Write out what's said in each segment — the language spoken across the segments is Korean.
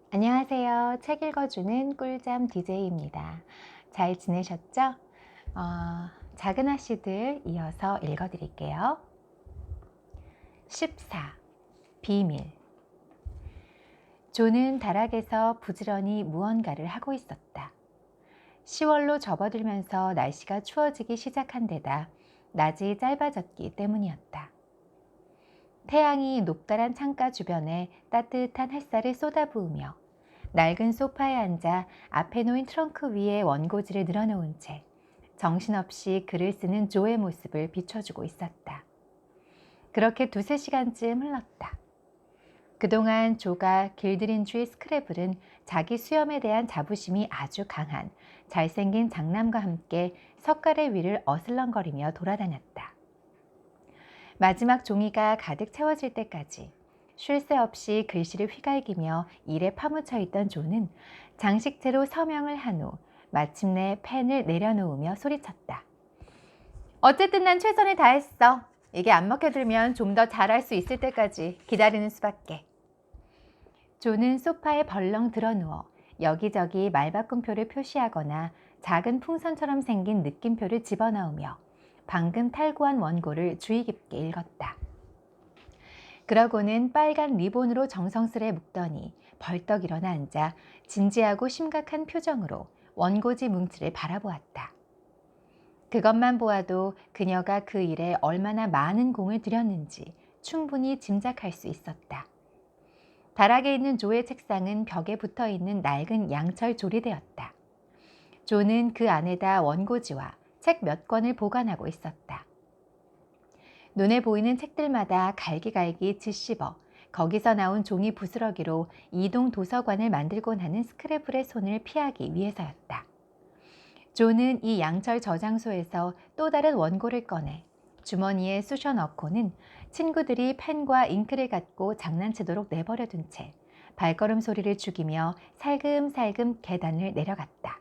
안녕하세요. 책 읽어주는 꿀잠 DJ입니다. 잘 지내셨죠? 작은 아씨들 이어서 읽어드릴게요. 14. 비밀. 조는 다락에서 부지런히 무언가를 하고 있었다. 10월로 접어들면서 날씨가 추워지기 시작한 데다 낮이 짧아졌기 때문이었다. 태양이 높다란 창가 주변에 따뜻한 햇살을 쏟아부으며 낡은 소파에 앉아 앞에 놓인 트렁크 위에 원고지를 늘어놓은 채 정신없이 글을 쓰는 조의 모습을 비춰주고 있었다. 그렇게 두세 시간쯤 흘렀다. 그동안 조가 길들인 주의 스크래블은 자기 수염에 대한 자부심이 아주 강한 잘생긴 장남과 함께 석가래 위를 어슬렁거리며 돌아다녔다. 마지막 종이가 가득 채워질 때까지 쉴 새 없이 글씨를 휘갈기며 일에 파묻혀 있던 조는 장식체로 서명을 한 후 마침내 펜을 내려놓으며 소리쳤다. 어쨌든 난 최선을 다했어. 이게 안 먹혀들면 좀 더 잘할 수 있을 때까지 기다리는 수밖에. 조는 소파에 벌렁 드러누워 여기저기 말바꿈표를 표시하거나 작은 풍선처럼 생긴 느낌표를 집어넣으며 방금 탈구한 원고를 주의 깊게 읽었다. 그러고는 빨간 리본으로 정성스레 묶더니 벌떡 일어나 앉아 진지하고 심각한 표정으로 원고지 뭉치를 바라보았다. 그것만 보아도 그녀가 그 일에 얼마나 많은 공을 들였는지 충분히 짐작할 수 있었다. 다락에 있는 조의 책상은 벽에 붙어있는 낡은 양철 조리대였다. 조는 그 안에다 원고지와 책 몇 권을 보관하고 있었다. 눈에 보이는 책들마다 갈기갈기 짓씹어 거기서 나온 종이 부스러기로 이동 도서관을 만들곤 하는 스크래블의 손을 피하기 위해서였다. 조는 이 양철 저장소에서 또 다른 원고를 꺼내 주머니에 쑤셔 넣고는 친구들이 펜과 잉크를 갖고 장난치도록 내버려둔 채 발걸음 소리를 죽이며 살금살금 계단을 내려갔다.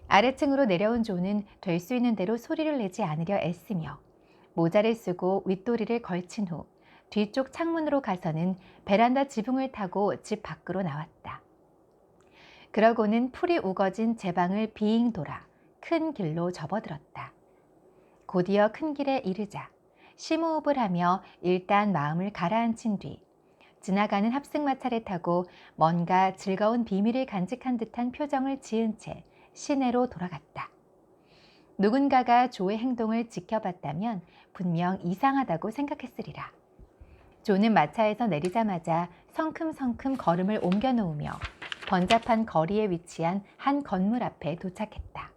아래층으로 내려온 조는 될 수 있는 대로 소리를 내지 않으려 애쓰며 모자를 쓰고 윗도리를 걸친 후 뒤쪽 창문으로 가서는 베란다 지붕을 타고 집 밖으로 나왔다. 그러고는 풀이 우거진 제 방을 빙 돌아 큰 길로 접어들었다. 곧이어 큰 길에 이르자 심호흡을 하며 일단 마음을 가라앉힌 뒤 지나가는 합승마차를 타고 뭔가 즐거운 비밀을 간직한 듯한 표정을 지은 채 시내로 돌아갔다. 누군가가 조의 행동을 지켜봤다면 분명 이상하다고 생각했으리라. 조는 마차에서 내리자마자 성큼성큼 걸음을 옮겨놓으며 번잡한 거리에 위치한 한 건물 앞에 도착했다.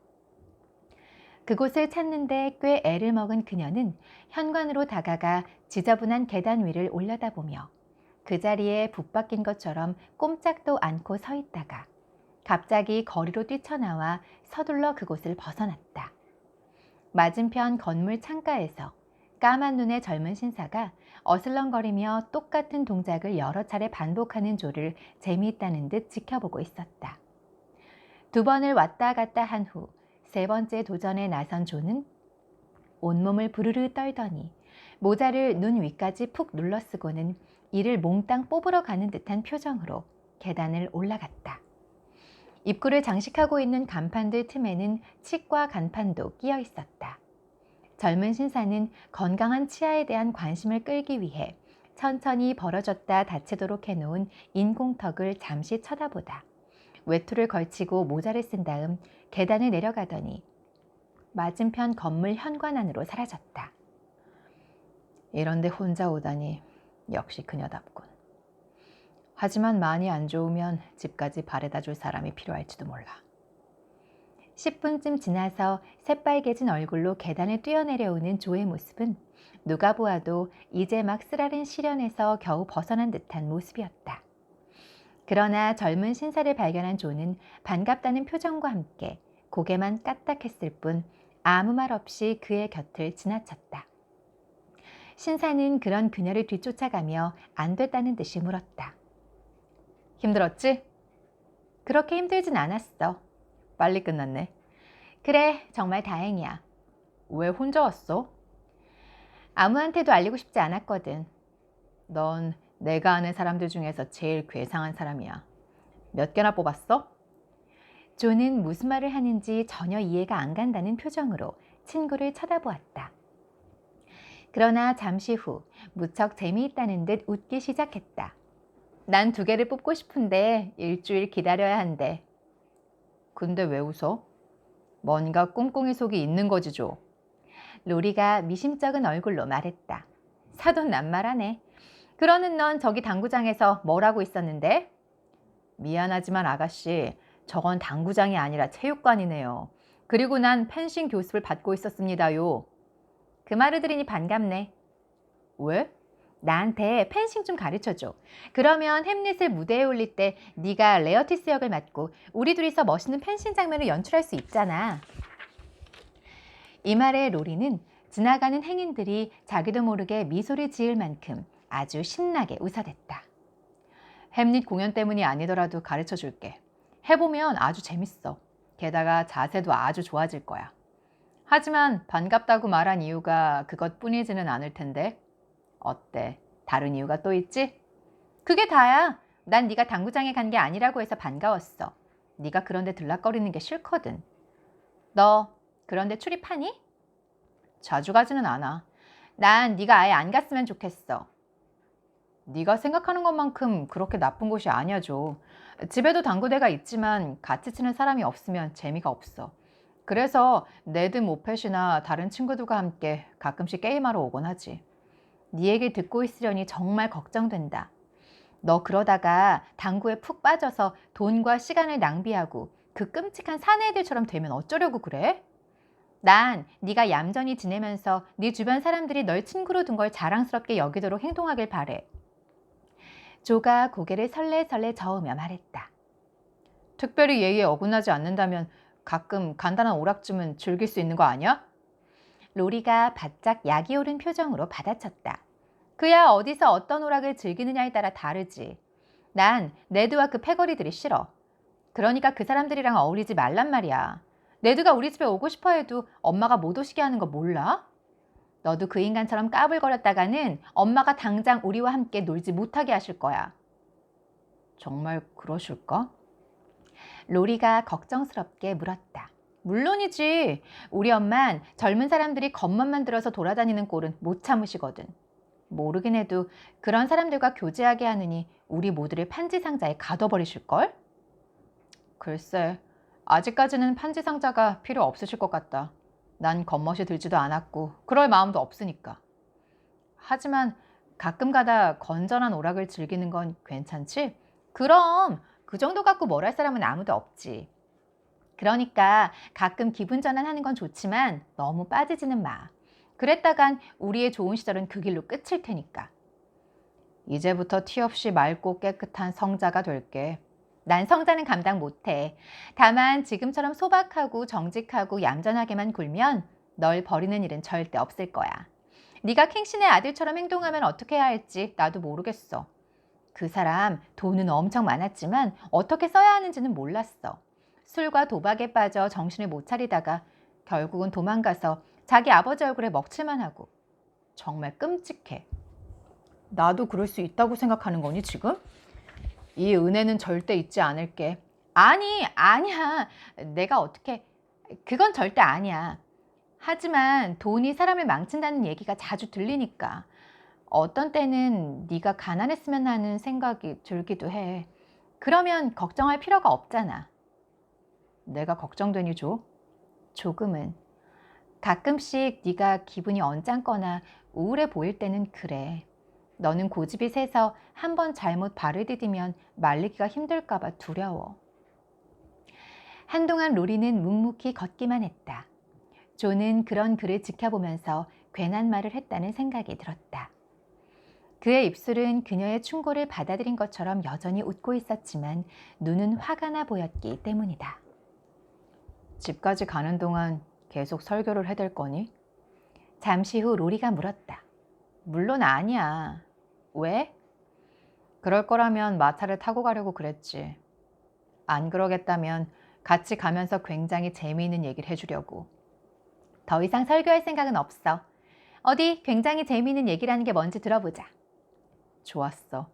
그곳을 찾는데 꽤 애를 먹은 그녀는 현관으로 다가가 지저분한 계단 위를 올려다보며 그 자리에 붙박힌 것처럼 꼼짝도 않고 서 있다가 갑자기 거리로 뛰쳐나와 서둘러 그곳을 벗어났다. 맞은편 건물 창가에서 까만 눈의 젊은 신사가 어슬렁거리며 똑같은 동작을 여러 차례 반복하는 조를 재미있다는 듯 지켜보고 있었다. 두 번을 왔다 갔다 한 후 세 번째 도전에 나선 조는 온몸을 부르르 떨더니 모자를 눈 위까지 푹 눌러쓰고는 이를 몽땅 뽑으러 가는 듯한 표정으로 계단을 올라갔다. 입구를 장식하고 있는 간판들 틈에는 칡과 간판도 끼어 있었다. 젊은 신사는 건강한 치아에 대한 관심을 끌기 위해 천천히 벌어졌다 닫히도록 해놓은 인공턱을 잠시 쳐다보다 외투를 걸치고 모자를 쓴 다음 계단을 내려가더니 맞은편 건물 현관 안으로 사라졌다. 이런데 혼자 오다니 역시 그녀답군. 하지만 많이 안 좋으면 집까지 바래다 줄 사람이 필요할지도 몰라. 10분쯤 지나서 새빨개진 얼굴로 계단을 뛰어내려오는 조의 모습은 누가 보아도 이제 막 쓰라린 시련에서 겨우 벗어난 듯한 모습이었다. 그러나 젊은 신사를 발견한 조는 반갑다는 표정과 함께 고개만 까딱했을 뿐 아무 말 없이 그의 곁을 지나쳤다. 신사는 그런 그녀를 뒤쫓아가며 안 됐다는 듯이 물었다. 힘들었지? 그렇게 힘들진 않았어. 빨리 끝났네. 그래, 정말 다행이야. 왜 혼자 왔어? 아무한테도 알리고 싶지 않았거든. 넌 내가 아는 사람들 중에서 제일 괴상한 사람이야. 몇 개나 뽑았어? 조는 무슨 말을 하는지 전혀 이해가 안 간다는 표정으로 친구를 쳐다보았다. 그러나 잠시 후 무척 재미있다는 듯 웃기 시작했다. 난 2개를 뽑고 싶은데 일주일 기다려야 한대. 근데 왜 웃어? 뭔가 꿍꿍이 속이 있는 거지, 조. 로리가 미심쩍은 얼굴로 말했다. 사돈난말하네. 그러는 넌 저기 당구장에서 뭘 하고 있었는데? 미안하지만 아가씨, 저건 당구장이 아니라 체육관이네요. 그리고 난 펜싱 교습을 받고 있었습니다요. 그 말을 들으니 반갑네. 왜? 나한테 펜싱 좀 가르쳐줘. 그러면 햄릿을 무대에 올릴 때 네가 레어티스 역을 맡고 우리 둘이서 멋있는 펜싱 장면을 연출할 수 있잖아. 이 말에 로리는 지나가는 행인들이 자기도 모르게 미소를 지을 만큼 아주 신나게 웃어댔다. 햄릿 공연 때문이 아니더라도 가르쳐 줄게. 해보면 아주 재밌어. 게다가 자세도 아주 좋아질 거야. 하지만 반갑다고 말한 이유가 그것뿐이지는 않을 텐데. 어때? 다른 이유가 또 있지? 그게 다야. 난 네가 당구장에 간 게 아니라고 해서 반가웠어. 네가 그런데 들락거리는 게 싫거든. 너 그런데 출입하니? 자주 가지는 않아. 난 네가 아예 안 갔으면 좋겠어. 네가 생각하는 것만큼 그렇게 나쁜 곳이 아니야, 조. 집에도 당구대가 있지만 같이 치는 사람이 없으면 재미가 없어. 그래서 네드 모펫이나 다른 친구들과 함께 가끔씩 게임하러 오곤 하지. 네 얘기 듣고 있으려니 정말 걱정된다. 너 그러다가 당구에 푹 빠져서 돈과 시간을 낭비하고 그 끔찍한 사내들처럼 되면 어쩌려고 그래? 난 네가 얌전히 지내면서 네 주변 사람들이 널 친구로 둔 걸 자랑스럽게 여기도록 행동하길 바래. 조가 고개를 설레설레 저으며 말했다. 특별히 예의에 어긋나지 않는다면 가끔 간단한 오락쯤은 즐길 수 있는 거 아니야? 로리가 바짝 약이 오른 표정으로 받아쳤다. 그야 어디서 어떤 오락을 즐기느냐에 따라 다르지. 난 네드와 그 패거리들이 싫어. 그러니까 그 사람들이랑 어울리지 말란 말이야. 네드가 우리 집에 오고 싶어 해도 엄마가 못 오시게 하는 거 몰라? 너도 그 인간처럼 까불거렸다가는 엄마가 당장 우리와 함께 놀지 못하게 하실 거야. 정말 그러실까? 로리가 걱정스럽게 물었다. 물론이지. 우리 엄만 젊은 사람들이 겉멋만 들어서 돌아다니는 꼴은 못 참으시거든. 모르긴 해도 그런 사람들과 교제하게 하느니 우리 모두를 판지 상자에 가둬버리실걸? 글쎄, 아직까지는 판지 상자가 필요 없으실 것 같다. 난 겉멋이 들지도 않았고 그럴 마음도 없으니까. 하지만 가끔 가다 건전한 오락을 즐기는 건 괜찮지? 그럼 그 정도 갖고 뭘 할 사람은 아무도 없지. 그러니까 가끔 기분 전환하는 건 좋지만 너무 빠지지는 마. 그랬다간 우리의 좋은 시절은 그 길로 끝일 테니까. 이제부터 티 없이 맑고 깨끗한 성자가 될게. 난 성자는 감당 못해. 다만 지금처럼 소박하고 정직하고 얌전하게만 굴면 널 버리는 일은 절대 없을 거야. 네가 킹신의 아들처럼 행동하면 어떻게 해야 할지 나도 모르겠어. 그 사람 돈은 엄청 많았지만 어떻게 써야 하는지는 몰랐어. 술과 도박에 빠져 정신을 못 차리다가 결국은 도망가서 자기 아버지 얼굴에 먹칠만 하고. 정말 끔찍해. 나도 그럴 수 있다고 생각하는 거니 지금? 이 은혜는 절대 잊지 않을게. 아니, 아니야. 내가 어떻게... 그건 절대 아니야. 하지만 돈이 사람을 망친다는 얘기가 자주 들리니까 어떤 때는 네가 가난했으면 하는 생각이 들기도 해. 그러면 걱정할 필요가 없잖아. 내가 걱정되니 조? 조금은. 가끔씩 네가 기분이 언짢거나 우울해 보일 때는 그래. 너는 고집이 세서 한번 잘못 발을 디디면 말리기가 힘들까 봐 두려워. 한동안 로리는 묵묵히 걷기만 했다. 조는 그런 그를 지켜보면서 괜한 말을 했다는 생각이 들었다. 그의 입술은 그녀의 충고를 받아들인 것처럼 여전히 웃고 있었지만 눈은 화가 나 보였기 때문이다. 집까지 가는 동안 계속 설교를 해댈 거니? 잠시 후 로리가 물었다. 물론 아니야. 왜? 그럴 거라면 마차를 타고 가려고 그랬지. 안 그러겠다면 같이 가면서 굉장히 재미있는 얘기를 해주려고. 더 이상 설교할 생각은 없어. 어디 굉장히 재미있는 얘기라는 게 뭔지 들어보자. 좋았어.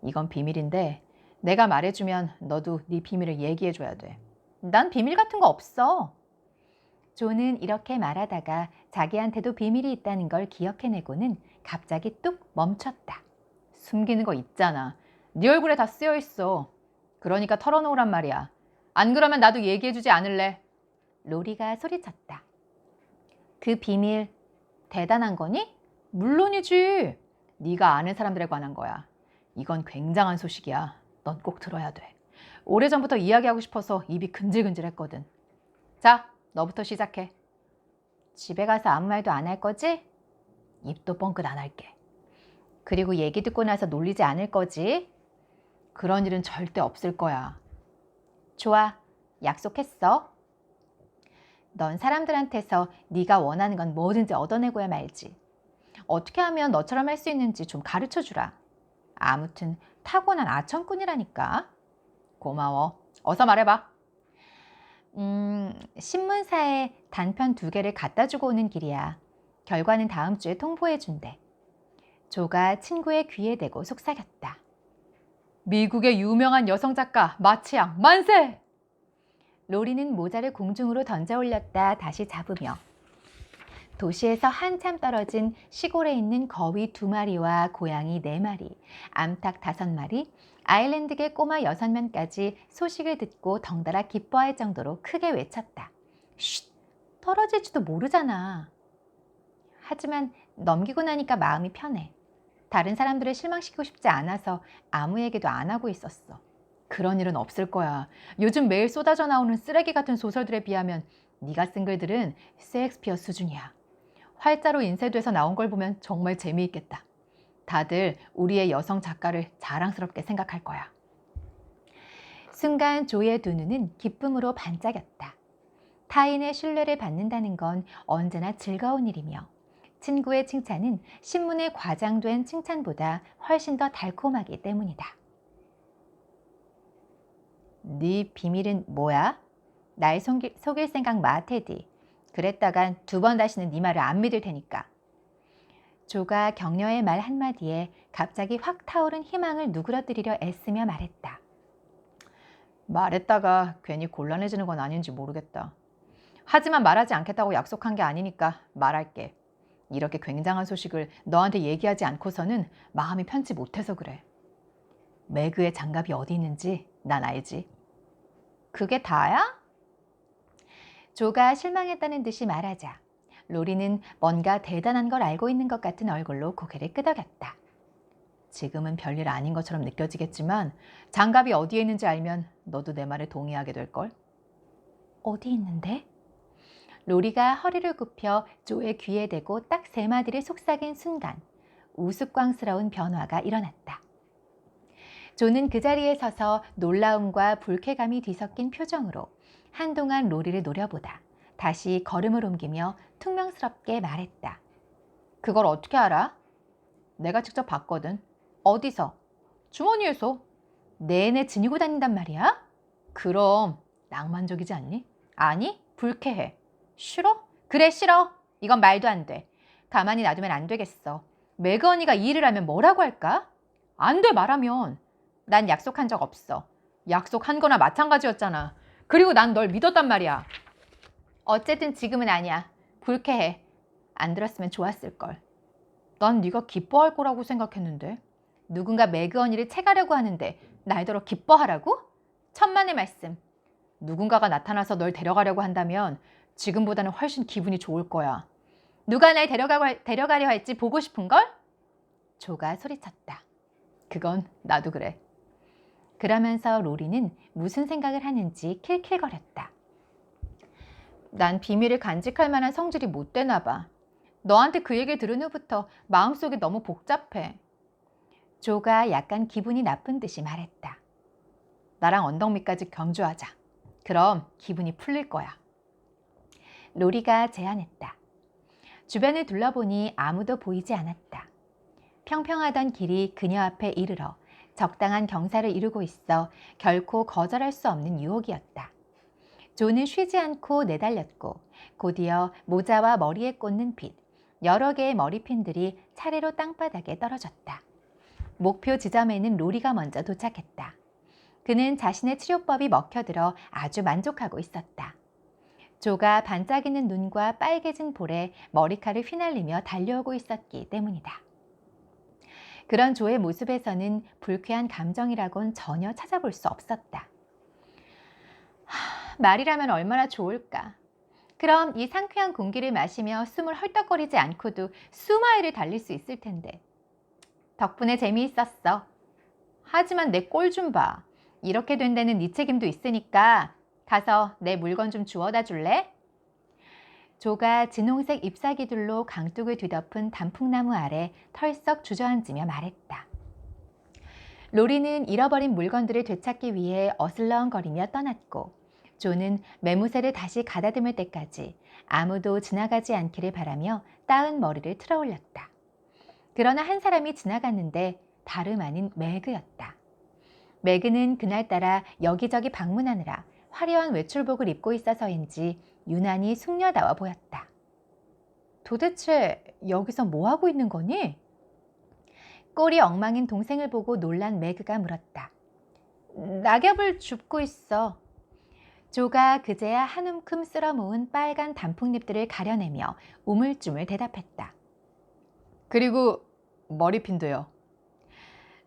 이건 비밀인데 내가 말해주면 너도 네 비밀을 얘기해줘야 돼. 난 비밀 같은 거 없어. 조는 이렇게 말하다가 자기한테도 비밀이 있다는 걸 기억해내고는 갑자기 뚝 멈췄다. 숨기는 거 있잖아. 네 얼굴에 다 쓰여 있어. 그러니까 털어놓으란 말이야. 안 그러면 나도 얘기해주지 않을래. 로리가 소리쳤다. 그 비밀 대단한 거니? 물론이지. 네가 아는 사람들에 관한 거야. 이건 굉장한 소식이야. 넌 꼭 들어야 돼. 오래전부터 이야기하고 싶어서 입이 근질근질했거든. 자, 너부터 시작해. 집에 가서 아무 말도 안 할 거지? 입도 뻥끗 안 할게. 그리고 얘기 듣고 나서 놀리지 않을 거지? 그런 일은 절대 없을 거야. 좋아, 약속했어. 넌 사람들한테서 네가 원하는 건 뭐든지 얻어내고야 말지. 어떻게 하면 너처럼 할 수 있는지 좀 가르쳐 주라. 아무튼 타고난 아천꾼이라니까. 고마워. 어서 말해봐. 신문사에 단편 2개를 갖다 주고 오는 길이야. 결과는 다음 주에 통보해 준대. 조가 친구의 귀에 대고 속삭였다. 미국의 유명한 여성 작가 마치양 만세! 로리는 모자를 공중으로 던져 올렸다 다시 잡으며 도시에서 한참 떨어진 시골에 있는 거위 2마리와 고양이 4마리, 암탉 5마리, 아일랜드계 꼬마 6명까지 소식을 듣고 덩달아 기뻐할 정도로 크게 외쳤다. 쉿! 떨어질지도 모르잖아. 하지만 넘기고 나니까 마음이 편해. 다른 사람들을 실망시키고 싶지 않아서 아무 얘기도 안 하고 있었어. 그런 일은 없을 거야. 요즘 매일 쏟아져 나오는 쓰레기 같은 소설들에 비하면 네가 쓴 글들은 셰익스피어 수준이야. 활자로 인쇄돼서 나온 걸 보면 정말 재미있겠다. 다들 우리의 여성 작가를 자랑스럽게 생각할 거야. 순간 조의 2눈은 기쁨으로 반짝였다. 타인의 신뢰를 받는다는 건 언제나 즐거운 일이며 친구의 칭찬은 신문에 과장된 칭찬보다 훨씬 더 달콤하기 때문이다. 네 비밀은 뭐야? 날 속일 생각 마, 테디. 그랬다간 2번 다시는 네 말을 안 믿을 테니까. 조가 격려의 말 한마디에 갑자기 확 타오른 희망을 누그러뜨리려 애쓰며 말했다. 말했다가 괜히 곤란해지는 건 아닌지 모르겠다. 하지만 말하지 않겠다고 약속한 게 아니니까 말할게. 이렇게 굉장한 소식을 너한테 얘기하지 않고서는 마음이 편치 못해서 그래. 매그의 장갑이 어디 있는지 난 알지. 그게 다야? 조가 실망했다는 듯이 말하자 로리는 뭔가 대단한 걸 알고 있는 것 같은 얼굴로 고개를 끄덕였다. 지금은 별일 아닌 것처럼 느껴지겠지만 장갑이 어디에 있는지 알면 너도 내 말에 동의하게 될걸? 어디 있는데? 로리가 허리를 굽혀 조의 귀에 대고 딱 3마디를 속삭인 순간 우스꽝스러운 변화가 일어났다. 조는 그 자리에 서서 놀라움과 불쾌감이 뒤섞인 표정으로 한동안 로리를 노려보다 다시 걸음을 옮기며 퉁명스럽게 말했다. 그걸 어떻게 알아? 내가 직접 봤거든. 어디서? 주머니에서. 내내 지니고 다닌단 말이야? 그럼 낭만적이지 않니? 아니, 불쾌해. 싫어? 그래, 싫어. 이건 말도 안 돼. 가만히 놔두면 안 되겠어. 매그 언니가 이 일을 하면 뭐라고 할까? 안 돼 말하면. 난 약속한 적 없어. 약속한 거나 마찬가지였잖아. 그리고 난 널 믿었단 말이야. 어쨌든 지금은 아니야. 불쾌해. 안 들었으면 좋았을걸. 난 네가 기뻐할 거라고 생각했는데. 누군가 매그 언니를 채가려고 하는데 날더러 기뻐하라고? 천만의 말씀. 누군가가 나타나서 널 데려가려고 한다면 지금보다는 훨씬 기분이 좋을 거야. 누가 날 데려가려 할지 보고 싶은걸? 조가 소리쳤다. 그건 나도 그래. 그러면서 로리는 무슨 생각을 하는지 킬킬거렸다. 난 비밀을 간직할 만한 성질이 못 되나 봐. 너한테 그 얘기를 들은 후부터 마음속이 너무 복잡해. 조가 약간 기분이 나쁜 듯이 말했다. 나랑 언덕 밑까지 경주하자. 그럼 기분이 풀릴 거야. 로리가 제안했다. 주변을 둘러보니 아무도 보이지 않았다. 평평하던 길이 그녀 앞에 이르러 적당한 경사를 이루고 있어 결코 거절할 수 없는 유혹이었다. 조는 쉬지 않고 내달렸고 곧이어 모자와 머리에 꽂는 빗, 여러 개의 머리핀들이 차례로 땅바닥에 떨어졌다. 목표 지점에는 로리가 먼저 도착했다. 그는 자신의 치료법이 먹혀들어 아주 만족하고 있었다. 조가 반짝이는 눈과 빨개진 볼에 머리카락을 휘날리며 달려오고 있었기 때문이다. 그런 조의 모습에서는 불쾌한 감정이라곤 전혀 찾아볼 수 없었다. 말이라면 얼마나 좋을까. 그럼 이 상쾌한 공기를 마시며 숨을 헐떡거리지 않고도 수마일을 달릴 수 있을 텐데. 덕분에 재미있었어. 하지만 내 꼴 좀 봐. 이렇게 된 데는 네 책임도 있으니까 가서 내 물건 좀 주워다 줄래? 조가 진홍색 잎사귀들로 강둑을 뒤덮은 단풍나무 아래 털썩 주저앉으며 말했다. 로리는 잃어버린 물건들을 되찾기 위해 어슬렁거리며 떠났고 조는 매무새를 다시 가다듬을 때까지 아무도 지나가지 않기를 바라며 따은 머리를 틀어올렸다. 그러나 한 사람이 지나갔는데 다름 아닌 매그였다. 매그는 그날따라 여기저기 방문하느라 화려한 외출복을 입고 있어서인지 유난히 숙녀다워 보였다. 도대체 여기서 뭐하고 있는 거니? 꼴이 엉망인 동생을 보고 놀란 매그가 물었다. 낙엽을 줍고 있어. 조가 그제야 한 움큼 쓸어 모은 빨간 단풍잎들을 가려내며 우물쭈물 대답했다. 그리고 머리핀도요.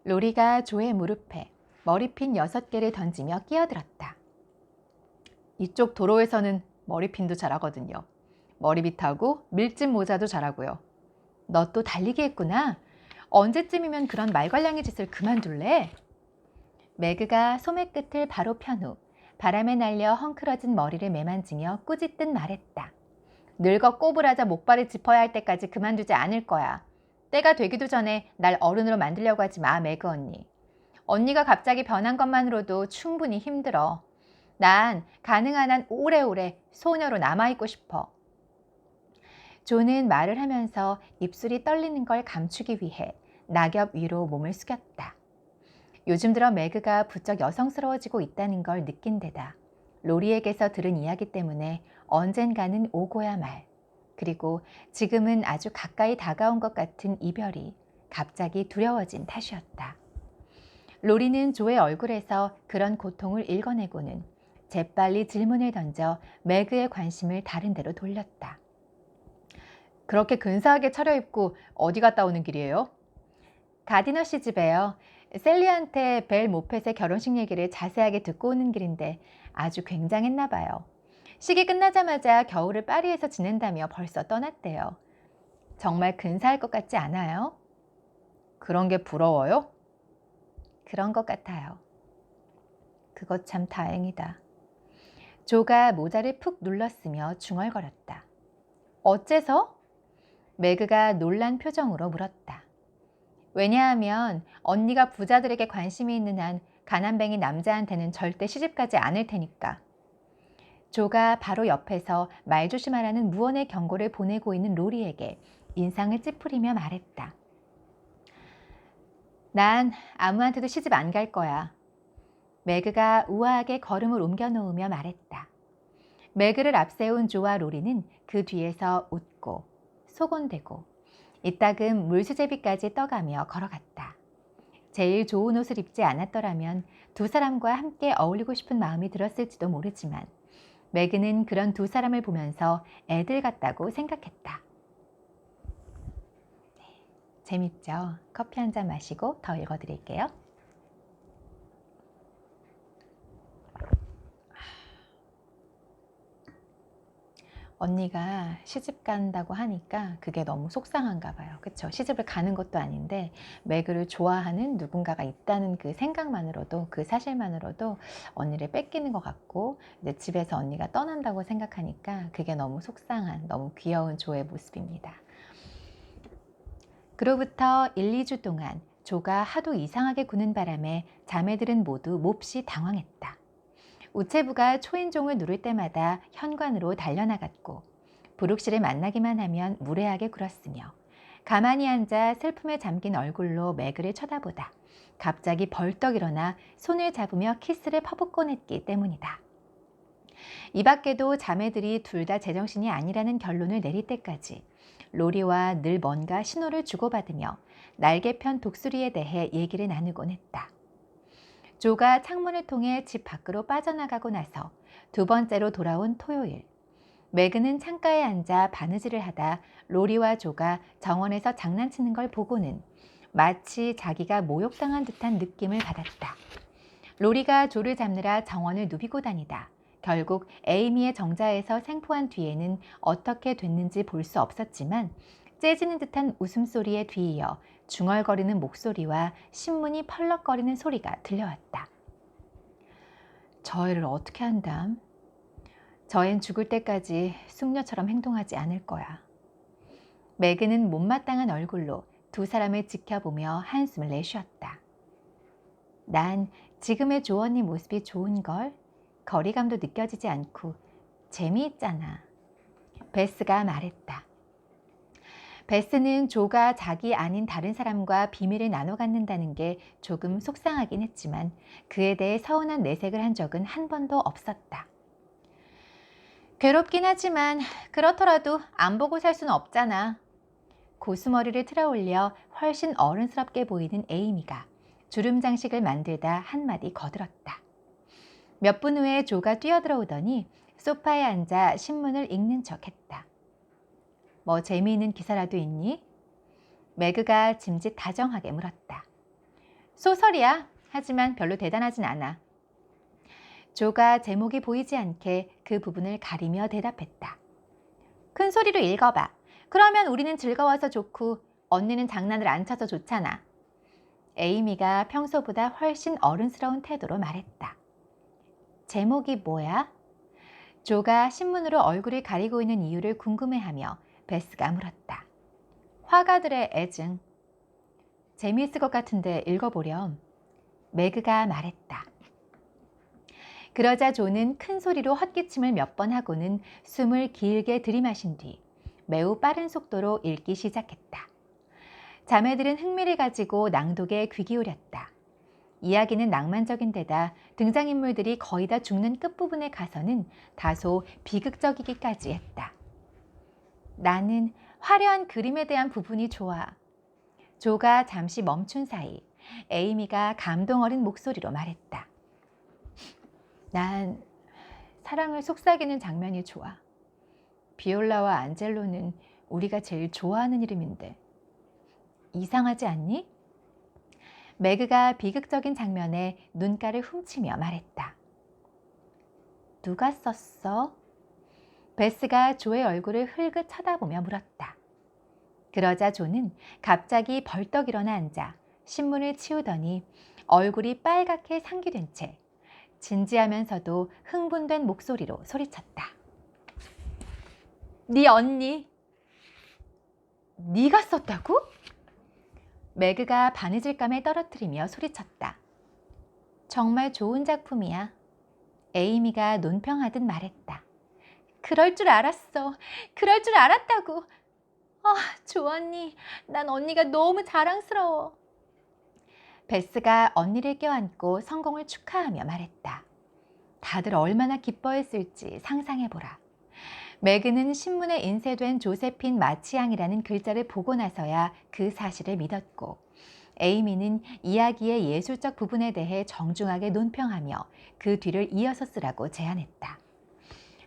로리가 조의 무릎에 머리핀 6개를 던지며 끼어들었다. 이쪽 도로에서는 머리핀도 잘하거든요. 머리빗하고 밀짚 모자도 잘하고요. 너 또 달리기 했구나. 언제쯤이면 그런 말괄량의 짓을 그만둘래? 매그가 소매 끝을 바로 편 후 바람에 날려 헝클어진 머리를 매만지며 꾸짖듯 말했다. 늙어 꼬부라져 목발을 짚어야 할 때까지 그만두지 않을 거야. 때가 되기도 전에 날 어른으로 만들려고 하지 마, 매그 언니. 언니가 갑자기 변한 것만으로도 충분히 힘들어. 난 가능한 한 오래오래 소녀로 남아있고 싶어. 조는 말을 하면서 입술이 떨리는 걸 감추기 위해 낙엽 위로 몸을 숙였다. 요즘 들어 매그가 부쩍 여성스러워지고 있다는 걸 느낀 데다 로리에게서 들은 이야기 때문에 언젠가는 오고야 말, 그리고 지금은 아주 가까이 다가온 것 같은 이별이 갑자기 두려워진 탓이었다. 로리는 조의 얼굴에서 그런 고통을 읽어내고는 재빨리 질문을 던져 매그의 관심을 다른 데로 돌렸다. 그렇게 근사하게 차려입고 어디 갔다 오는 길이에요? 가디너 씨 집에요. 셀리한테 벨 모펫의 결혼식 얘기를 자세하게 듣고 오는 길인데 아주 굉장했나 봐요. 식이 끝나자마자 겨울을 파리에서 지낸다며 벌써 떠났대요. 정말 근사할 것 같지 않아요? 그런 게 부러워요? 그런 것 같아요. 그것 참 다행이다. 조가 모자를 푹 눌렀으며 중얼거렸다. 어째서? 매그가 놀란 표정으로 물었다. 왜냐하면 언니가 부자들에게 관심이 있는 한 가난뱅이 남자한테는 절대 시집가지 않을 테니까. 조가 바로 옆에서 말 조심하라는 무언의 경고를 보내고 있는 로리에게 인상을 찌푸리며 말했다. 난 아무한테도 시집 안 갈 거야. 매그가 우아하게 걸음을 옮겨 놓으며 말했다. 매그를 앞세운 조와 로리는 그 뒤에서 웃고 소곤대고 이따금 물수제비까지 떠가며 걸어갔다. 제일 좋은 옷을 입지 않았더라면 두 사람과 함께 어울리고 싶은 마음이 들었을지도 모르지만 매그는 그런 두 사람을 보면서 애들 같다고 생각했다. 재밌죠? 커피 한 잔 마시고 더 읽어드릴게요. 언니가 시집 간다고 하니까 그게 너무 속상한가 봐요. 그쵸? 시집을 가는 것도 아닌데 매그를 좋아하는 누군가가 있다는 그 생각만으로도, 그 사실만으로도 언니를 뺏기는 것 같고, 이제 집에서 언니가 떠난다고 생각하니까 그게 너무 속상한, 너무 귀여운 조의 모습입니다. 그로부터 1, 2주 동안 조가 하도 이상하게 구는 바람에 자매들은 모두 몹시 당황했다. 우체부가 초인종을 누를 때마다 현관으로 달려나갔고 부룩실을 만나기만 하면 무례하게 굴었으며 가만히 앉아 슬픔에 잠긴 얼굴로 매그를 쳐다보다 갑자기 벌떡 일어나 손을 잡으며 키스를 퍼붓곤 했기 때문이다. 이 밖에도 자매들이 둘 다 제정신이 아니라는 결론을 내릴 때까지 로리와 늘 뭔가 신호를 주고받으며 날개 편 독수리에 대해 얘기를 나누곤 했다. 조가 창문을 통해 집 밖으로 빠져나가고 나서 두 번째로 돌아온 토요일. 매그는 창가에 앉아 바느질을 하다 로리와 조가 정원에서 장난치는 걸 보고는 마치 자기가 모욕당한 듯한 느낌을 받았다. 로리가 조를 잡느라 정원을 누비고 다니다 결국 에이미의 정자에서 생포한 뒤에는 어떻게 됐는지 볼 수 없었지만 째지는 듯한 웃음소리에 뒤이어 중얼거리는 목소리와 신문이 펄럭거리는 소리가 들려왔다. 저 애를 어떻게 한담? 저 앤 죽을 때까지 숙녀처럼 행동하지 않을 거야. 매그는 못마땅한 얼굴로 두 사람을 지켜보며 한숨을 내쉬었다. 난 지금의 조 언니 모습이 좋은걸. 거리감도 느껴지지 않고 재미있잖아. 베스가 말했다. 베스는 조가 자기 아닌 다른 사람과 비밀을 나눠 갖는다는 게 조금 속상하긴 했지만 그에 대해 서운한 내색을 한 적은 한 번도 없었다. 괴롭긴 하지만 그렇더라도 안 보고 살 수는 없잖아. 고수머리를 틀어올려 훨씬 어른스럽게 보이는 에이미가 주름 장식을 만들다 한마디 거들었다. 몇 분 후에 조가 뛰어들어오더니 소파에 앉아 신문을 읽는 척했다. 뭐 재미있는 기사라도 있니? 매그가 짐짓 다정하게 물었다. 소설이야. 하지만 별로 대단하진 않아. 조가 제목이 보이지 않게 그 부분을 가리며 대답했다. 큰 소리로 읽어봐. 그러면 우리는 즐거워서 좋고 언니는 장난을 안 쳐서 좋잖아. 에이미가 평소보다 훨씬 어른스러운 태도로 말했다. 제목이 뭐야? 조가 신문으로 얼굴을 가리고 있는 이유를 궁금해하며 베스가 물었다. 화가들의 애증. 재미있을 것 같은데 읽어보렴. 매그가 말했다. 그러자 조는 큰 소리로 헛기침을 몇 번 하고는 숨을 길게 들이마신 뒤 매우 빠른 속도로 읽기 시작했다. 자매들은 흥미를 가지고 낭독에 귀 기울였다. 이야기는 낭만적인 데다 등장인물들이 거의 다 죽는 끝부분에 가서는 다소 비극적이기까지 했다. 나는 화려한 그림에 대한 부분이 좋아. 조가 잠시 멈춘 사이 에이미가 감동 어린 목소리로 말했다. 난 사랑을 속삭이는 장면이 좋아. 비올라와 안젤로는 우리가 제일 좋아하는 이름인데 이상하지 않니? 매그가 비극적인 장면에 눈가를 훔치며 말했다. 누가 썼어? 베스가 조의 얼굴을 흘긋 쳐다보며 물었다. 그러자 조는 갑자기 벌떡 일어나 앉아 신문을 치우더니 얼굴이 빨갛게 상기된 채 진지하면서도 흥분된 목소리로 소리쳤다. 네 언니! 네가 썼다고? 매그가 바느질감에 떨어뜨리며 소리쳤다. 정말 좋은 작품이야. 에이미가 논평하듯 말했다. 그럴 줄 알았어. 그럴 줄 알았다고. 조 언니, 난 언니가 너무 자랑스러워. 베스가 언니를 껴안고 성공을 축하하며 말했다. 다들 얼마나 기뻐했을지 상상해보라. 매그는 신문에 인쇄된 조세핀 마치앙이라는 글자를 보고 나서야 그 사실을 믿었고 에이미는 이야기의 예술적 부분에 대해 정중하게 논평하며 그 뒤를 이어서 쓰라고 제안했다.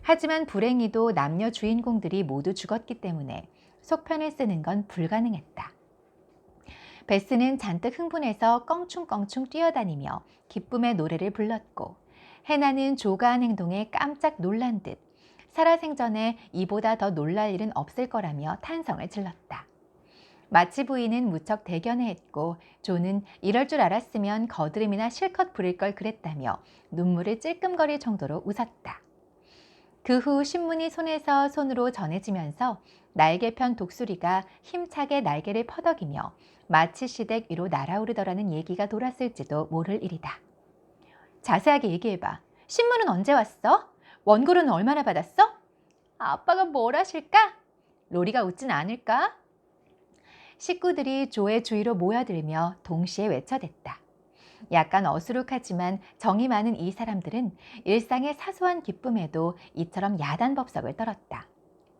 하지만 불행히도 남녀 주인공들이 모두 죽었기 때문에 속편을 쓰는 건 불가능했다. 베스는 잔뜩 흥분해서 껑충껑충 뛰어다니며 기쁨의 노래를 불렀고 해나는 조가 한 행동에 깜짝 놀란 듯 살아생전에 이보다 더 놀랄 일은 없을 거라며 탄성을 질렀다. 마치 부인은 무척 대견해했고 조는 이럴 줄 알았으면 거드름이나 실컷 부릴 걸 그랬다며 눈물을 찔끔거릴 정도로 웃었다. 그 후 신문이 손에서 손으로 전해지면서 날개편 독수리가 힘차게 날개를 퍼덕이며 마치 시댁 위로 날아오르더라는 얘기가 돌았을지도 모를 일이다. 자세하게 얘기해봐. 신문은 언제 왔어? 원고료는 얼마나 받았어? 아빠가 뭘 하실까? 로리가 웃진 않을까? 식구들이 조의 주위로 모여들며 동시에 외쳐댔다. 약간 어수룩하지만 정이 많은 이 사람들은 일상의 사소한 기쁨에도 이처럼 야단법석을 떨었다.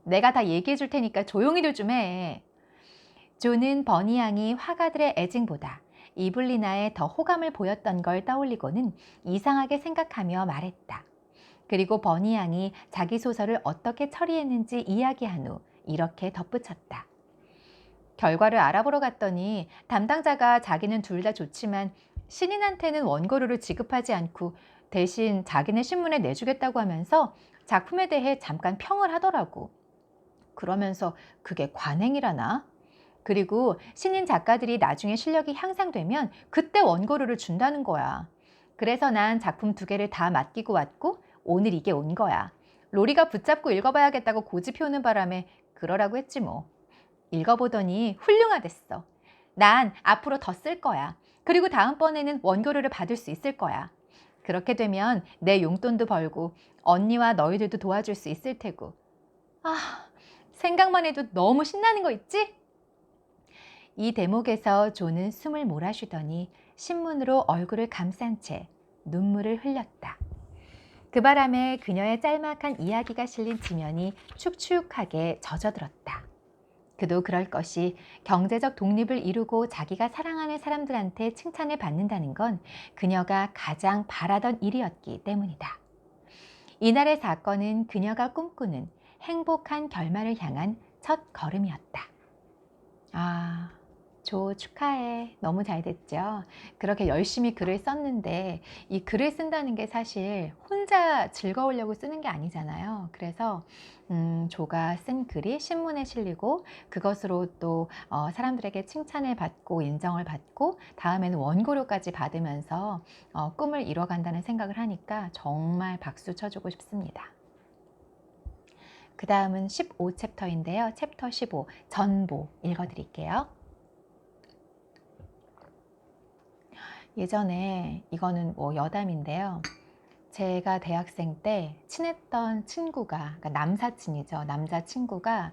내가 다 얘기해 줄 테니까 조용히들 좀 해. 조는 버니 양이 화가들의 애증보다 이블리나에 더 호감을 보였던 걸 떠올리고는 이상하게 생각하며 말했다. 그리고 버니 양이 자기 소설을 어떻게 처리했는지 이야기한 후 이렇게 덧붙였다. 결과를 알아보러 갔더니 담당자가 자기는 둘 다 좋지만 신인한테는 원고료를 지급하지 않고 대신 자기네 신문에 내주겠다고 하면서 작품에 대해 잠깐 평을 하더라고. 그러면서 그게 관행이라나? 그리고 신인 작가들이 나중에 실력이 향상되면 그때 원고료를 준다는 거야. 그래서 난 작품 2개를 다 맡기고 왔고 오늘 이게 온 거야. 로리가 붙잡고 읽어봐야겠다고 고집 피우는 바람에 그러라고 했지 뭐. 읽어보더니 훌륭하댔어. 난 앞으로 더 쓸 거야. 그리고 다음번에는 원고료를 받을 수 있을 거야. 그렇게 되면 내 용돈도 벌고 언니와 너희들도 도와줄 수 있을 테고. 아, 생각만 해도 너무 신나는 거 있지? 이 대목에서 조는 숨을 몰아쉬더니 신문으로 얼굴을 감싼 채 눈물을 흘렸다. 그 바람에 그녀의 짤막한 이야기가 실린 지면이 축축하게 젖어들었다. 그도 그럴 것이 경제적 독립을 이루고 자기가 사랑하는 사람들한테 칭찬을 받는다는 건 그녀가 가장 바라던 일이었기 때문이다. 이날의 사건은 그녀가 꿈꾸는 행복한 결말을 향한 첫 걸음이었다. 아, 조 축하해. 너무 잘 됐죠? 그렇게 열심히 글을 썼는데 이 글을 쓴다는 게 사실 혼자 즐거우려고 쓰는 게 아니잖아요. 그래서 조가 쓴 글이 신문에 실리고 그것으로 또 사람들에게 칭찬을 받고 인정을 받고 다음에는 원고료까지 받으면서 꿈을 이뤄간다는 생각을 하니까 정말 박수 쳐주고 싶습니다. 그 다음은 15챕터인데요. 챕터 15, 전보 읽어드릴게요. 예전에 이거는 여담인데요. 제가 대학생 때 친했던 친구가, 그러니까 남사친이죠. 남자친구가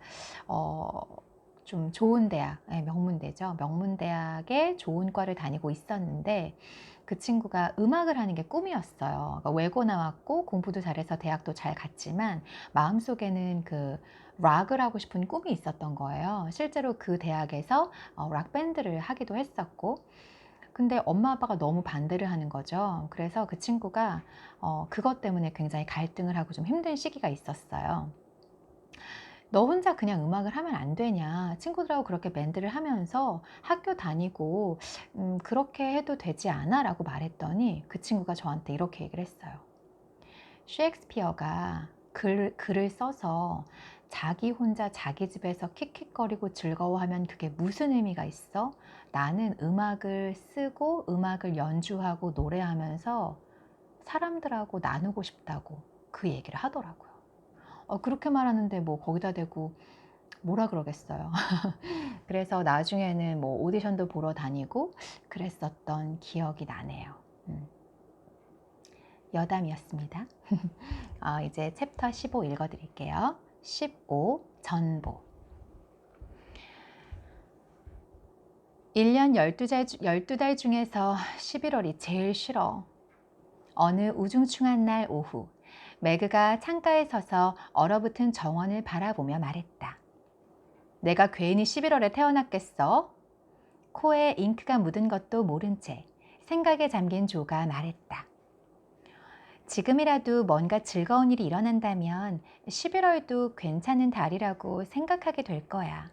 좀 좋은 대학, 명문대죠. 명문대학에 좋은 과를 다니고 있었는데 그 친구가 음악을 하는 게 꿈이었어요. 그러니까 외고 나왔고 공부도 잘해서 대학도 잘 갔지만 마음속에는 그 락을 하고 싶은 꿈이 있었던 거예요. 실제로 그 대학에서 락 밴드를 하기도 했었고 근데 엄마 아빠가 너무 반대를 하는 거죠. 그래서 그 친구가 그것 때문에 굉장히 갈등을 하고 좀 힘든 시기가 있었어요. 너 혼자 그냥 음악을 하면 안 되냐. 친구들하고 그렇게 밴드를 하면서 학교 다니고 그렇게 해도 되지 않아? 라고 말했더니 그 친구가 저한테 이렇게 얘기를 했어요. 셰익스피어가 글을 써서 자기 혼자 자기 집에서 킥킥거리고 즐거워하면 그게 무슨 의미가 있어? 나는 음악을 쓰고 음악을 연주하고 노래하면서 사람들하고 나누고 싶다고 그 얘기를 하더라고요. 그렇게 말하는데 뭐 거기다 대고 뭐라 그러겠어요. 그래서 나중에는 뭐 오디션도 보러 다니고 그랬었던 기억이 나네요. 여담이었습니다. 이제 챕터 15 읽어드릴게요. 15. 전보. 1년 12달 중에서 11월이 제일 싫어. 어느 우중충한 날 오후 매그가 창가에 서서 얼어붙은 정원을 바라보며 말했다. 내가 괜히 11월에 태어났겠어? 코에 잉크가 묻은 것도 모른 채 생각에 잠긴 조가 말했다. 지금이라도 뭔가 즐거운 일이 일어난다면 11월도 괜찮은 달이라고 생각하게 될 거야.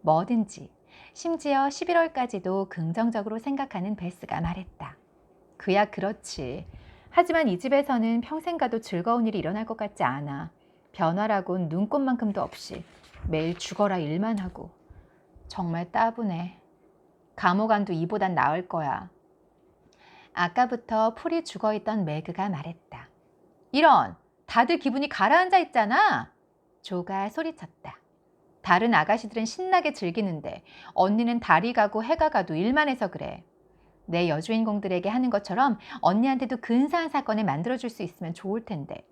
뭐든지, 심지어 11월까지도 긍정적으로 생각하는 베스가 말했다. 그야 그렇지. 하지만 이 집에서는 평생 가도 즐거운 일이 일어날 것 같지 않아. 변화라곤 눈꽃만큼도 없이 매일 죽어라 일만 하고. 정말 따분해. 감옥 안도 이보단 나을 거야. 아까부터 풀이 죽어있던 매그가 말했다. 이런, 다들 기분이 가라앉아 있잖아. 조가 소리쳤다. 다른 아가씨들은 신나게 즐기는데 언니는 달이 가고 해가 가도 일만 해서 그래. 내 여주인공들에게 하는 것처럼 언니한테도 근사한 사건을 만들어줄 수 있으면 좋을 텐데.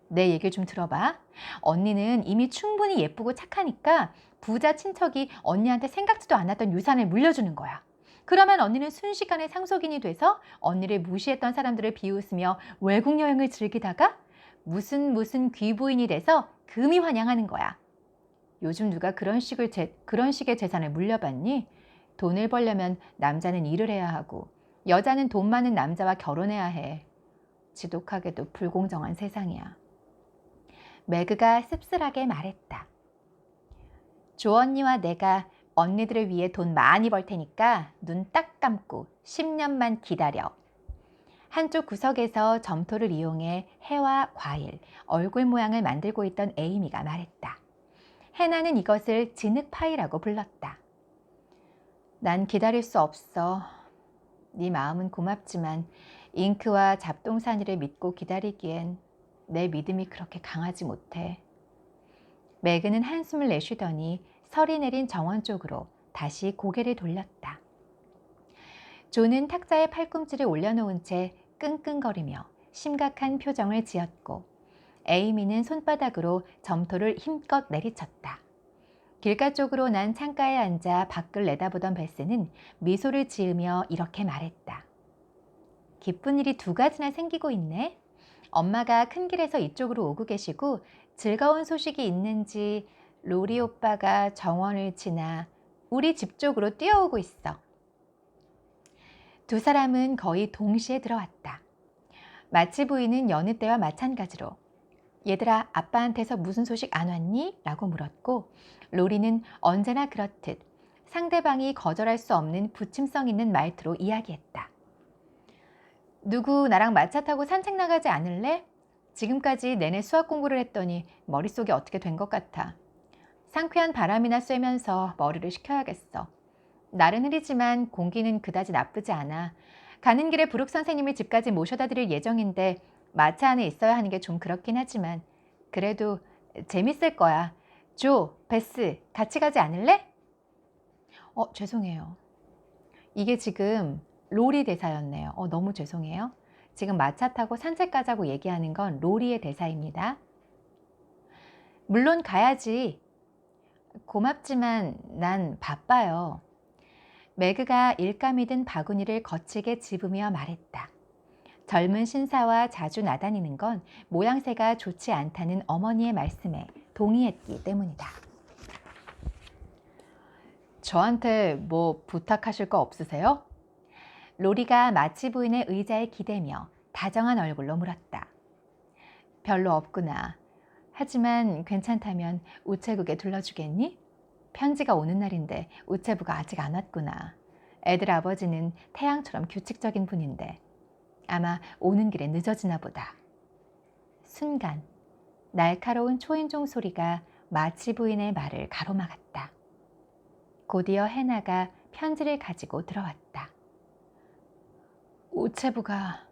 내 얘기를 좀 들어봐. 언니는 이미 충분히 예쁘고 착하니까 부자 친척이 언니한테 생각지도 않았던 유산을 물려주는 거야. 그러면 언니는 순식간에 상속인이 돼서 언니를 무시했던 사람들을 비웃으며 외국 여행을 즐기다가 무슨 귀부인이 돼서 금이 환영하는 거야. 요즘 누가 그런 식의 재산을 물려받니? 돈을 벌려면 남자는 일을 해야 하고 여자는 돈 많은 남자와 결혼해야 해. 지독하게도 불공정한 세상이야. 매그가 씁쓸하게 말했다. 조 언니와 내가 언니들을 위해 돈 많이 벌 테니까 눈 딱 감고 10년만 기다려. 한쪽 구석에서 점토를 이용해 해와 과일, 얼굴 모양을 만들고 있던 에이미가 말했다. 해나는 이것을 진흙파이라고 불렀다. 난 기다릴 수 없어. 네 마음은 고맙지만 잉크와 잡동사니를 믿고 기다리기엔 내 믿음이 그렇게 강하지 못해. 매그는 한숨을 내쉬더니 설이 내린 정원 쪽으로 다시 고개를 돌렸다. 조는 탁자에 팔꿈치를 올려놓은 채 끙끙거리며 심각한 표정을 지었고 에이미는 손바닥으로 점토를 힘껏 내리쳤다. 길가 쪽으로 난 창가에 앉아 밖을 내다보던 베스는 미소를 지으며 이렇게 말했다. 기쁜 일이 두 가지나 생기고 있네. 엄마가 큰 길에서 이쪽으로 오고 계시고 즐거운 소식이 있는지 로리 오빠가 정원을 지나 우리 집 쪽으로 뛰어오고 있어. 두 사람은 거의 동시에 들어왔다. 마치 부인은 여느 때와 마찬가지로 얘들아, 아빠한테서 무슨 소식 안 왔니? 라고 물었고 로리는 언제나 그렇듯 상대방이 거절할 수 없는 부침성 있는 말투로 이야기했다. 누구 나랑 마차 타고 산책 나가지 않을래? 지금까지 내내 수학 공부를 했더니 머릿속이 어떻게 된 것 같아. 상쾌한 바람이나 쐬면서 머리를 식혀야겠어. 날은 흐리지만 공기는 그다지 나쁘지 않아. 가는 길에 부록 선생님을 집까지 모셔다 드릴 예정인데 마차 안에 있어야 하는 게 좀 그렇긴 하지만 그래도 재밌을 거야. 조, 베스, 같이 가지 않을래? 죄송해요. 이게 지금 로리 대사였네요. 너무 죄송해요. 지금 마차 타고 산책 가자고 얘기하는 건 로리의 대사입니다. 물론 가야지. 고맙지만 난 바빠요. 매그가 일감이 든 바구니를 거칠게 집으며 말했다. 젊은 신사와 자주 나다니는 건 모양새가 좋지 않다는 어머니의 말씀에 동의했기 때문이다. 저한테 뭐 부탁하실 거 없으세요? 로리가 마치 부인의 의자에 기대며 다정한 얼굴로 물었다. 별로 없구나. 하지만 괜찮다면 우체국에 둘러주겠니? 편지가 오는 날인데 우체부가 아직 안 왔구나. 애들 아버지는 태양처럼 규칙적인 분인데 아마 오는 길에 늦어지나 보다. 순간 날카로운 초인종 소리가 마치 부인의 말을 가로막았다. 곧이어 해나가 편지를 가지고 들어왔다. 우체부가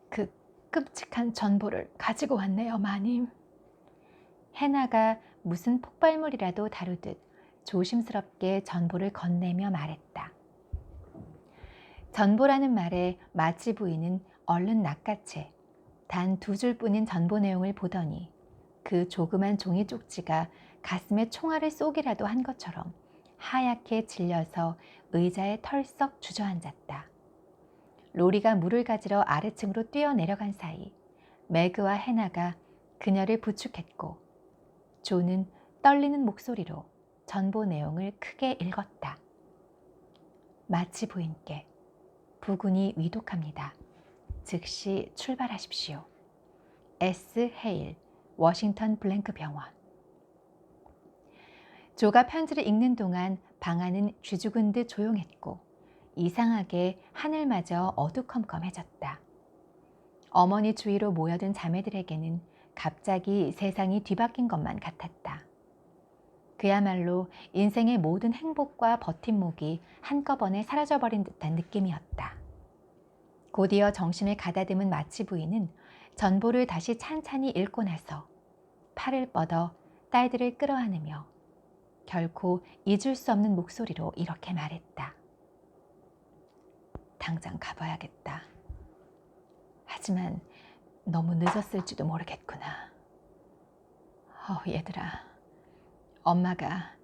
그 끔찍한 전보를 가지고 왔네요, 마님. 해나가 무슨 폭발물이라도 다루듯 조심스럽게 전보를 건네며 말했다. 전보라는 말에 마치 부인은 얼른 낚아채 단 2줄뿐인 전보 내용을 보더니 그 조그만 종이 쪽지가 가슴에 총알을 쏘기라도 한 것처럼 하얗게 질려서 의자에 털썩 주저앉았다. 로리가 물을 가지러 아래층으로 뛰어내려간 사이 매그와 해나가 그녀를 부축했고 조는 떨리는 목소리로 전보 내용을 크게 읽었다. 마치 부인께 부군이 위독합니다. 즉시 출발하십시오. S. 헤일, 워싱턴 블랭크 병원. 조가 편지를 읽는 동안 방 안은 쥐죽은 듯 조용했고 이상하게 하늘마저 어두컴컴해졌다. 어머니 주위로 모여든 자매들에게는 갑자기 세상이 뒤바뀐 것만 같았다. 그야말로 인생의 모든 행복과 버팀목이 한꺼번에 사라져버린 듯한 느낌이었다. 곧이어 정신을 가다듬은 마치 부인은 전보를 다시 찬찬히 읽고 나서 팔을 뻗어 딸들을 끌어안으며 결코 잊을 수 없는 목소리로 이렇게 말했다. 당장 가봐야겠다. 하지만 너무 늦었을지도 모르겠구나. 얘들아, 엄마가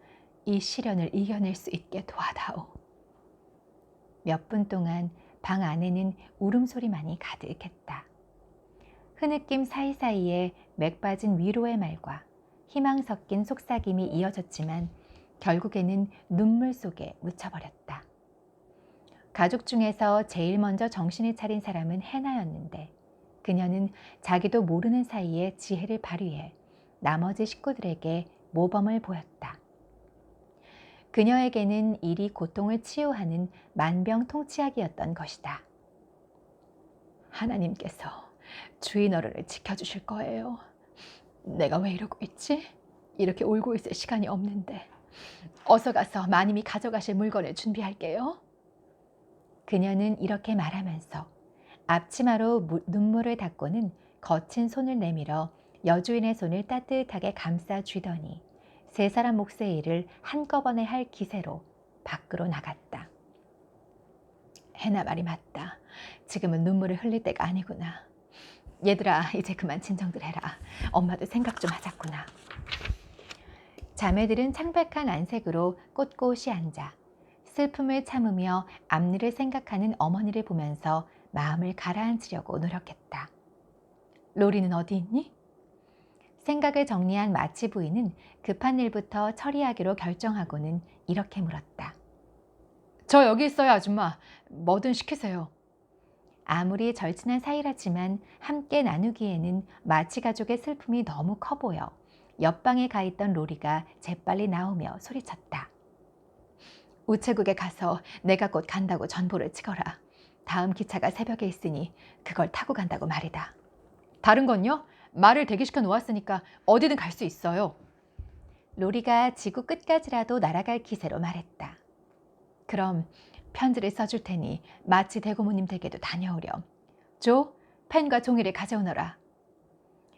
이 시련을 이겨낼 수 있게 도와다오. 몇 분 동안 방 안에는 울음소리만이 가득했다. 흐느낌 사이사이에 맥 빠진 위로의 말과 희망 섞인 속삭임이 이어졌지만 결국에는 눈물 속에 묻혀버렸다. 가족 중에서 제일 먼저 정신을 차린 사람은 해나였는데 그녀는 자기도 모르는 사이에 지혜를 발휘해 나머지 식구들에게 모범을 보였다. 그녀에게는 일이 고통을 치유하는 만병통치약이었던 것이다. 하나님께서 주인 어른을 지켜주실 거예요. 내가 왜 이러고 있지? 이렇게 울고 있을 시간이 없는데. 어서 가서 마님이 가져가실 물건을 준비할게요. 그녀는 이렇게 말하면서 앞치마로 눈물을 닦고는 거친 손을 내밀어 여주인의 손을 따뜻하게 감싸 쥐더니 세 사람 몫의 일을 한꺼번에 할 기세로 밖으로 나갔다. 해나 말이 맞다. 지금은 눈물을 흘릴 때가 아니구나. 얘들아, 이제 그만 진정들 해라. 엄마도 생각 좀 하자꾸나. 자매들은 창백한 안색으로 꼿꼿이 앉아 슬픔을 참으며 앞일을 생각하는 어머니를 보면서 마음을 가라앉히려고 노력했다. 로리는 어디 있니? 생각을 정리한 마치 부인은 급한 일부터 처리하기로 결정하고는 이렇게 물었다. 저 여기 있어요, 아줌마. 뭐든 시키세요. 아무리 절친한 사이라지만 함께 나누기에는 마치 가족의 슬픔이 너무 커 보여 옆방에 가 있던 로리가 재빨리 나오며 소리쳤다. 우체국에 가서 내가 곧 간다고 전보를 찍어라. 다음 기차가 새벽에 있으니 그걸 타고 간다고 말이다. 다른 건요? 말을 대기시켜 놓았으니까 어디든 갈 수 있어요. 로리가 지구 끝까지라도 날아갈 기세로 말했다. 그럼 편지를 써줄 테니 마치 대고모님 댁에도 다녀오렴. 조, 펜과 종이를 가져오너라.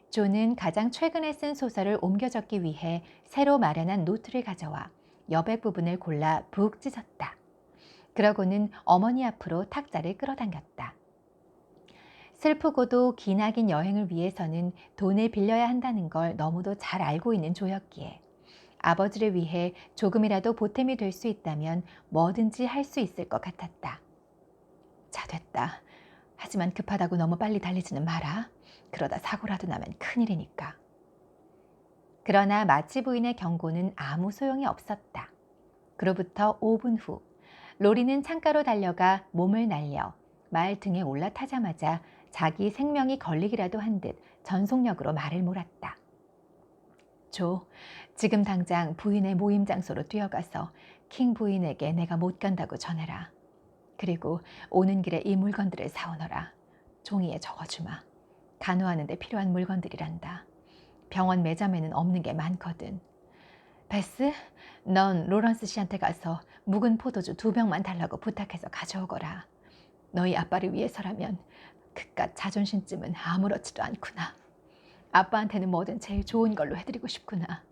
조는 가장 최근에 쓴 소설을 옮겨 적기 위해 새로 마련한 노트를 가져와 여백 부분을 골라 푹 찢었다. 그러고는 어머니 앞으로 탁자를 끌어당겼다. 슬프고도 기나긴 여행을 위해서는 돈을 빌려야 한다는 걸 너무도 잘 알고 있는 조였기에 아버지를 위해 조금이라도 보탬이 될 수 있다면 뭐든지 할 수 있을 것 같았다. 자, 됐다. 하지만 급하다고 너무 빨리 달리지는 마라. 그러다 사고라도 나면 큰일이니까. 그러나 마치 부인의 경고는 아무 소용이 없었다. 그로부터 5분 후 로리는 창가로 달려가 몸을 날려 말 등에 올라타자마자 자기 생명이 걸리기라도 한 듯 전속력으로 말을 몰았다. 조, 지금 당장 부인의 모임 장소로 뛰어가서 킹 부인에게 내가 못 간다고 전해라. 그리고 오는 길에 이 물건들을 사오너라. 종이에 적어주마. 간호하는 데 필요한 물건들이란다. 병원 매점에는 없는 게 많거든. 베스, 넌 로런스 씨한테 가서 묵은 포도주 2병만 달라고 부탁해서 가져오거라. 너희 아빠를 위해서라면 그깟 자존심쯤은 아무렇지도 않구나. 아빠한테는 뭐든 제일 좋은 걸로 해드리고 싶구나.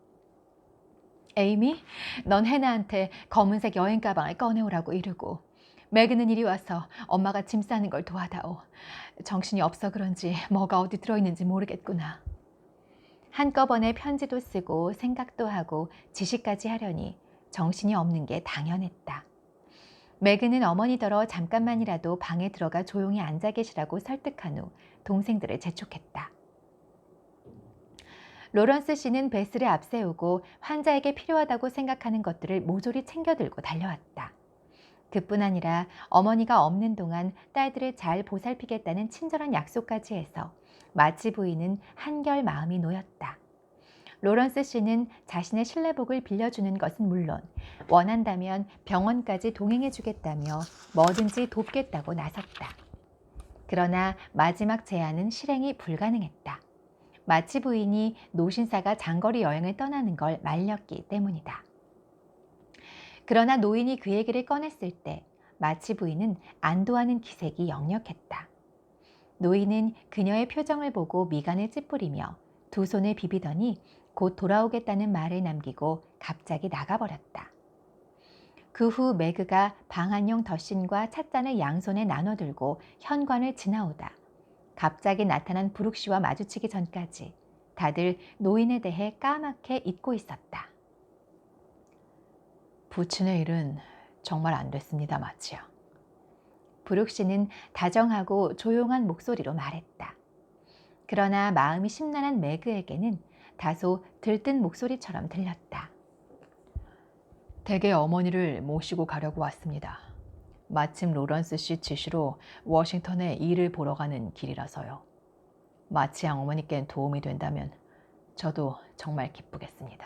에이미, 넌 해나한테 검은색 여행 가방을 꺼내오라고 이르고 매그는 이리 와서 엄마가 짐 싸는 걸 도와다오. 정신이 없어 그런지 뭐가 어디 들어있는지 모르겠구나. 한꺼번에 편지도 쓰고 생각도 하고 지시까지 하려니 정신이 없는 게 당연했다. 매그는 어머니더러 잠깐만이라도 방에 들어가 조용히 앉아 계시라고 설득한 후 동생들을 재촉했다. 로런스 씨는 베스를 앞세우고 환자에게 필요하다고 생각하는 것들을 모조리 챙겨 들고 달려왔다. 그뿐 아니라 어머니가 없는 동안 딸들을 잘 보살피겠다는 친절한 약속까지 해서 마치 부인은 한결 마음이 놓였다. 로런스 씨는 자신의 실내복을 빌려주는 것은 물론 원한다면 병원까지 동행해 주겠다며 뭐든지 돕겠다고 나섰다. 그러나 마지막 제안은 실행이 불가능했다. 마치 부인이 노신사가 장거리 여행을 떠나는 걸 말렸기 때문이다. 그러나 노인이 그 얘기를 꺼냈을 때 마치 부인은 안도하는 기색이 역력했다. 노인은 그녀의 표정을 보고 미간을 찌푸리며 두 손을 비비더니 곧 돌아오겠다는 말을 남기고 갑자기 나가버렸다. 그 후 매그가 방한용 덧신과 찻잔을 양손에 나눠들고 현관을 지나오다 갑자기 나타난 브룩 씨와 마주치기 전까지 다들 노인에 대해 까맣게 잊고 있었다. 부친의 일은 정말 안 됐습니다, 마치야. 브룩 씨는 다정하고 조용한 목소리로 말했다. 그러나 마음이 심란한 매그에게는 다소 들뜬 목소리처럼 들렸다. 댁에 어머니를 모시고 가려고 왔습니다. 마침 로런스 씨 지시로 워싱턴에 일을 보러 가는 길이라서요. 마치 어머니께 도움이 된다면 저도 정말 기쁘겠습니다.